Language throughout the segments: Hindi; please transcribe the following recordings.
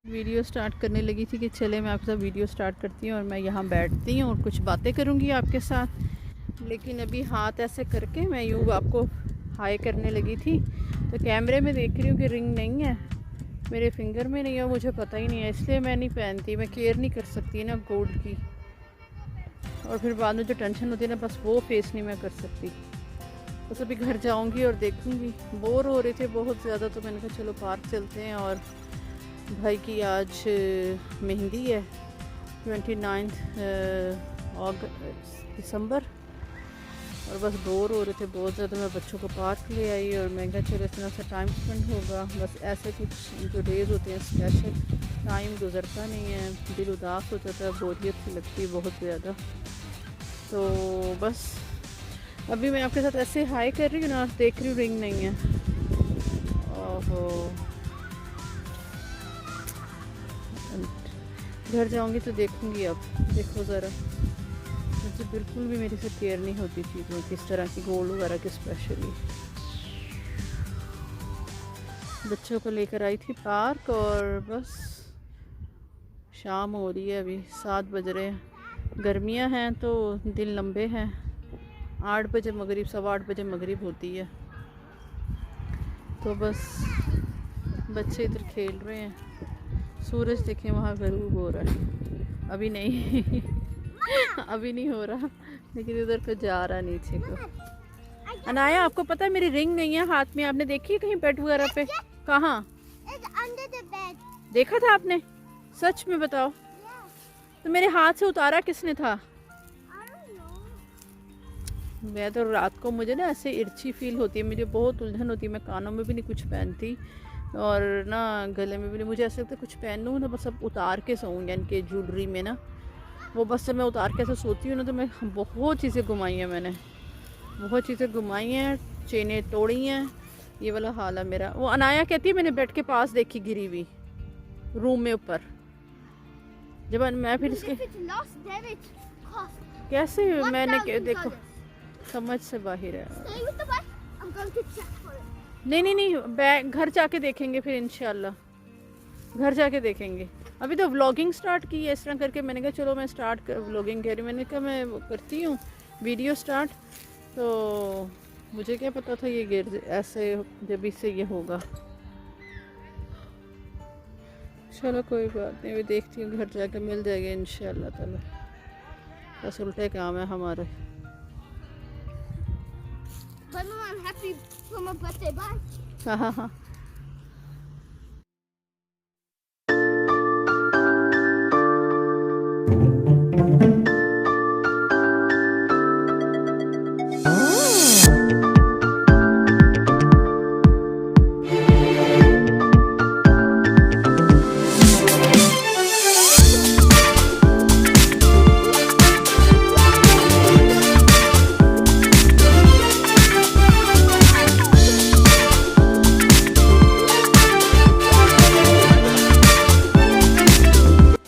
वीडियो स्टार्ट करने लगी थी कि चले मैं आपके साथ वीडियो स्टार्ट करती हूँ और मैं यहाँ बैठती हूँ और कुछ बातें करूँगी आपके साथ। लेकिन अभी हाथ ऐसे करके मैं यूँ आपको हाई करने लगी थी तो कैमरे में देख रही हूँ कि रिंग नहीं है, मेरे फिंगर में नहीं है, मुझे पता ही नहीं है, इसलिए मैं नहीं पहनती। मैं केयर नहीं कर सकती ना गोल्ड की, और फिर बाद में जो टेंशन होती है ना, बस वो फेस नहीं मैं कर सकती। बस अभी घर जाऊँगी और देखूँगी। बोर हो रहे थे बहुत ज़्यादा तो मैंने कहा चलो पार्क चलते हैं। और भाई की आज मेहंदी है 29 दिसंबर, और बस बोर हो रहे थे बहुत ज़्यादा। मैं बच्चों को पार्क ले आई और मैं कहा चलो इतना सा टाइम स्पेंड होगा। बस ऐसे कुछ जो डेज़ होते हैं स्पेशल, टाइम गुजरता नहीं है, दिल उदास हो जाता है, बोरियत सी लगती है बहुत ज़्यादा। तो बस अभी मैं आपके साथ ऐसे हाई कर रही हूँ ना, देख रही हूँ रिंग नहीं है। ओहो, घर जाऊंगी तो देखूंगी। अब देखो ज़रा, मुझे बिल्कुल भी मेरे से केयर नहीं होती चीज़ों किस तरह की, गोल्ड वगैरह की स्पेशली। बच्चों को लेकर आई थी पार्क और बस शाम हो रही है, अभी 7 बज रहे हैं। गर्मियां हैं तो दिन लंबे हैं, 8 बजे मगरिब, 8:15 बजे मगरिब होती है। तो बस बच्चे इधर खेल रहे हैं। सूरज देखें वहाँ गरूब हो रहा है, अभी नहीं अभी नहीं हो रहा, लेकिन इधर को जा रहा नीचे को। अनाया, आपको पता है मेरी रिंग नहीं है हाथ में, आपने देखी है कहीं बेड वगैरह पे? कहाँ देखा था आपने? सच में बताओ। तो मेरे हाथ से उतारा किसने था? मैं तो रात को, मुझे ना ऐसे इर्ची फील होती है, मुझे बहुत उलझन होती है। मैं कानों में भी नहीं कुछ पहनती और ना गले में भी नहीं। मुझे ऐसा लगता है कुछ पहनूँ ना, बस अब उतार के सोऊँ, यानी कि ज्वेलरी में ना, वो बस जब मैं उतार के ऐसे सोती हूँ ना तो मैं बहुत चीज़ें घुमाई हैं, मैंने बहुत चीज़ें घुमाई हैं, चेनें तोड़ी हैं। ये वाला हाल है मेरा। वो अनाया कहती है मैंने बेड के पास देखी गिरी हुई, रूम में ऊपर। जब मैं फिर इसके कैसे मैंने देखो, समझ से बाहर है। नहीं, बैग घर जाके देखेंगे फिर इंशाल्लाह, घर जाके देखेंगे। अभी तो व्लॉगिंग स्टार्ट की है इस तरह करके। मैंने कहा चलो मैं स्टार्ट कर व्लॉगिंग कह रही, मैंने कहा मैं करती हूँ वीडियो स्टार्ट। तो मुझे क्या पता था ये गिर ऐसे, जब इससे ये होगा। चलो कोई बात नहीं, अभी देखती हूँ घर जाके मिल जाएगा इंशाल्लाह ताला। बस उल्टे काम है हमारे। हाँ।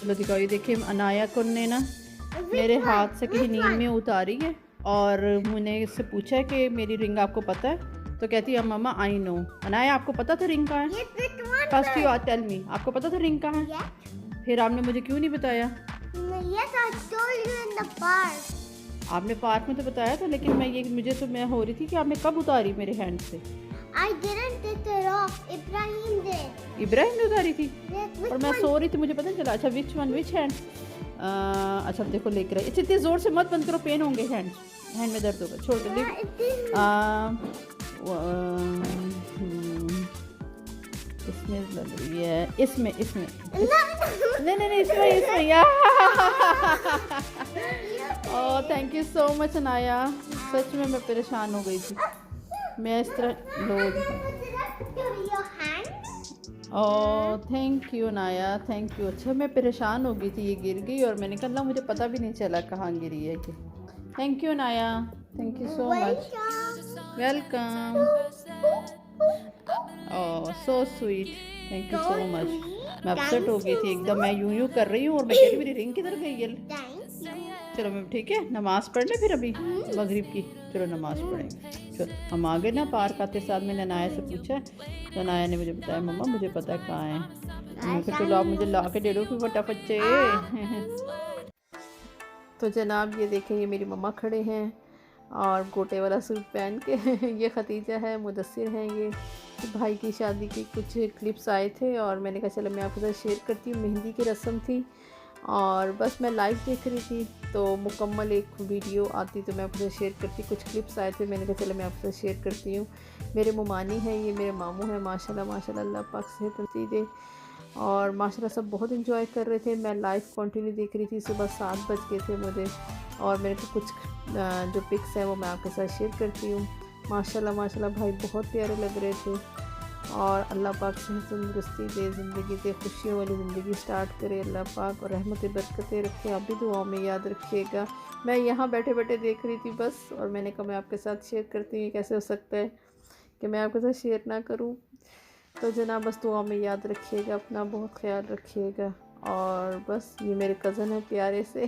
दिखाओ, ये देखिए अनाया को ने ना मेरे हाथ से कहीं नींद में उतारी है और मैंने इससे पूछा है कि मेरी रिंग आपको पता है? तो कहती है मम्मा आई नो। अनाया, आपको पता था रिंग कहाँ है? First you are tell me, आपको पता था रिंग कहाँ है? फिर आपने मुझे क्यों नहीं बताया? आपने पार्क में तो बताया था, लेकिन मैं हो रही थी कि आपने कब उतारी मेरे हैंड से? I didn't take it off. Ibrahim did. Ibrahim ने उतारी थी? Yes, और मैं सो रही थी, मुझे पता नहीं चला। अच्छा विच हैंड? अच्छा देखो लेकर आई। इतनी जोर से मत बंद करो, पेन होंगे हैंड में दर्द होगा। छोड़ दो। इसमें लग रही है, इसमें नहीं इसमें यार। Oh thank you so much Anaya, सच में मैं परेशान हो गई थी। मैं इस तरह लोग। ओह thank you Anaya, thank you. अच्छा मैं परेशान हो गई थी, ये गिर गई और मैंने कहा मुझे पता भी नहीं चला कहाँ गिरी है कि। Thank you Anaya, thank you so much, welcome. Oh so sweet, thank you so much. मैं अपसेट हो गई थी एकदम, मैं यूं कर रही हूँ और मैं कह रही मेरी रिंग किधर गई है। चलो मैं ठीक है, नमाज पढ़ ले फिर अभी मगरिब की। चलो नमाज पढ़ेंगे। चलो हम आ गए ना पार्क आते साथ। मैंने अनाया से पूछा तो अनाया ने मुझे बताया मम्मा मुझे पता है कहाँ है। तो चलो आप मुझे ला के दे दो फिर फटाफट से। तो जनाब ये देखें, ये मेरी मम्मा खड़े हैं और गोटे वाला सूट पहन के। ये खतीजा है, मुदस्सिर हैं ये। भाई की शादी की कुछ क्लिप्स आए थे और मैंने कहा चलो मैं आपके साथ शेयर करती हूँ। मेहंदी की रस्म थी और बस मैं लाइव देख रही थी, तो मुकम्मल एक वीडियो आती तो मैं आपके साथ शेयर करती। कुछ क्लिप्स आए थे, मैंने कहा चलो मैं आपके साथ शेयर करती हूँ। मेरे मुमानी हैं, ये मेरे मामू हैं। माशाल्लाह माशाल्लाह, अल्लाह पाक सेहत नसीब दे। और माशाल्लाह सब बहुत एंजॉय कर रहे थे। मैं लाइव कंटिन्यू देख रही थी। सुबह 7 बज गए थे मुझे और मेरे को कुछ जो पिक्स हैं वो मैं आपके साथ शेयर करती हूँ। माशाल्लाह माशाल्लाह भाई बहुत प्यारे लग रहे थे। और अल्लाह पाक सेहत तंदुरुस्ती दे, ज़िंदगी से खुशियों वाली ज़िंदगी स्टार्ट करे अल्लाह पाक, और रहमत बरकतें रखे। आप भी दुआओं में याद रखिएगा। मैं यहाँ बैठे बैठे देख रही थी बस, और मैंने कहा मैं आपके साथ शेयर करती हूँ। कैसे हो सकता है कि मैं आपके साथ शेयर ना करूँ। तो जनाब बस दुआ में याद रखिएगा, अपना बहुत ख्याल रखिएगा। और बस ये मेरे कज़न है प्यारे से।